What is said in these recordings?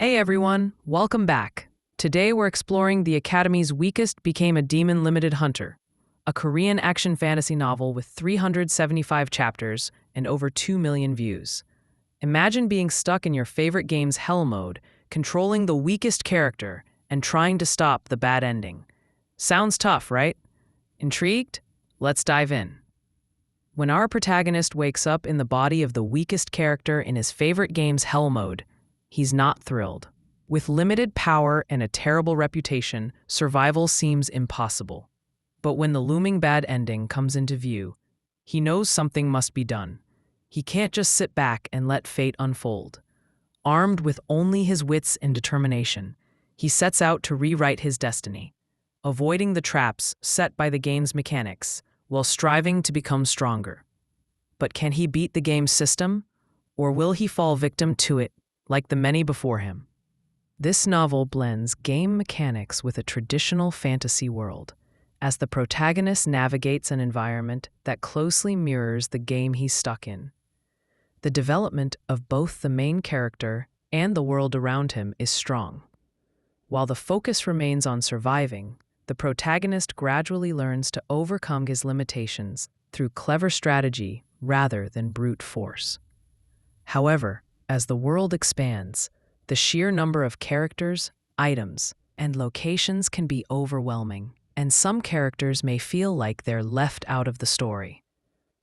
Hey everyone, welcome back. Today we're exploring The Academy's Weakest Became a Demon Limited Hunter, a Korean action fantasy novel with 375 chapters and over 2 million views. Imagine being stuck in your favorite game's hell mode, controlling the weakest character, and trying to stop the bad ending. Sounds tough, right? Intrigued? Let's dive in. When our protagonist wakes up in the body of the weakest character in his favorite game's hell mode, he's not thrilled. With limited power and a terrible reputation, survival seems impossible. But when the looming bad ending comes into view, he knows something must be done. He can't just sit back and let fate unfold. Armed with only his wits and determination, he sets out to rewrite his destiny, avoiding the traps set by the game's mechanics while striving to become stronger. But can he beat the game's system, or will he fall victim to it like the many before him? This novel blends game mechanics with a traditional fantasy world, as the protagonist navigates an environment that closely mirrors the game he's stuck in. The development of both the main character and the world around him is strong. While the focus remains on surviving, the protagonist gradually learns to overcome his limitations through clever strategy rather than brute force. However, as the world expands, the sheer number of characters, items, and locations can be overwhelming, and some characters may feel like they're left out of the story.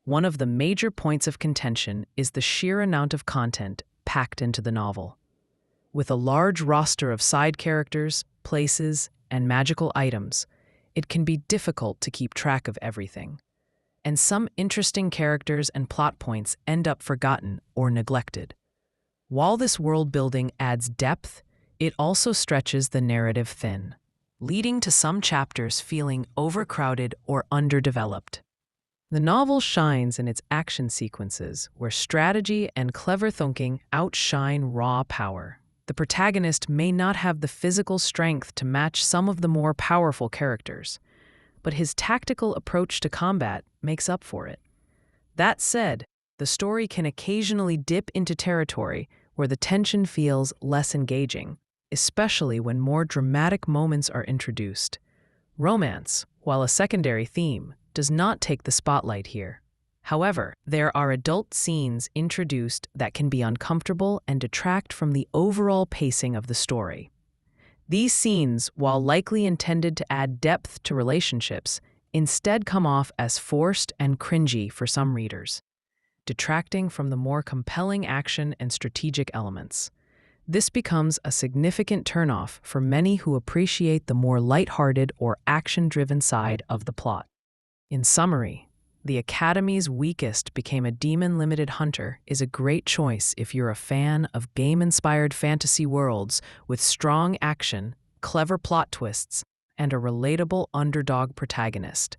One of the major points of contention is the sheer amount of content packed into the novel. With a large roster of side characters, places, and magical items, it can be difficult to keep track of everything. And some interesting characters and plot points end up forgotten or neglected. While this world building adds depth, it also stretches the narrative thin, leading to some chapters feeling overcrowded or underdeveloped. The novel shines in its action sequences, where strategy and clever thinking outshine raw power. The protagonist may not have the physical strength to match some of the more powerful characters, but his tactical approach to combat makes up for it. That said, the story can occasionally dip into territory where the tension feels less engaging, especially when more dramatic moments are introduced. Romance, while a secondary theme, does not take the spotlight here. However, there are adult scenes introduced that can be uncomfortable and detract from the overall pacing of the story. These scenes, while likely intended to add depth to relationships, instead come off as forced and cringy for some readers, detracting from the more compelling action and strategic elements. This becomes a significant turnoff for many who appreciate the more lighthearted or action-driven side of the plot. In summary, The Academy's Weakest Became a Demon Limited Hunter is a great choice if you're a fan of game-inspired fantasy worlds with strong action, clever plot twists, and a relatable underdog protagonist.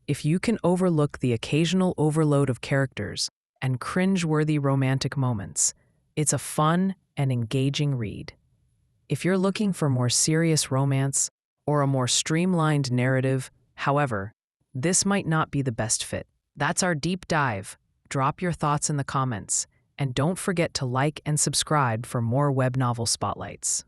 If you can overlook the occasional overload of characters and cringe-worthy romantic moments, it's a fun and engaging read. If you're looking for more serious romance or a more streamlined narrative, however, this might not be the best fit. That's our deep dive. Drop your thoughts in the comments, and don't forget to like and subscribe for more web novel spotlights.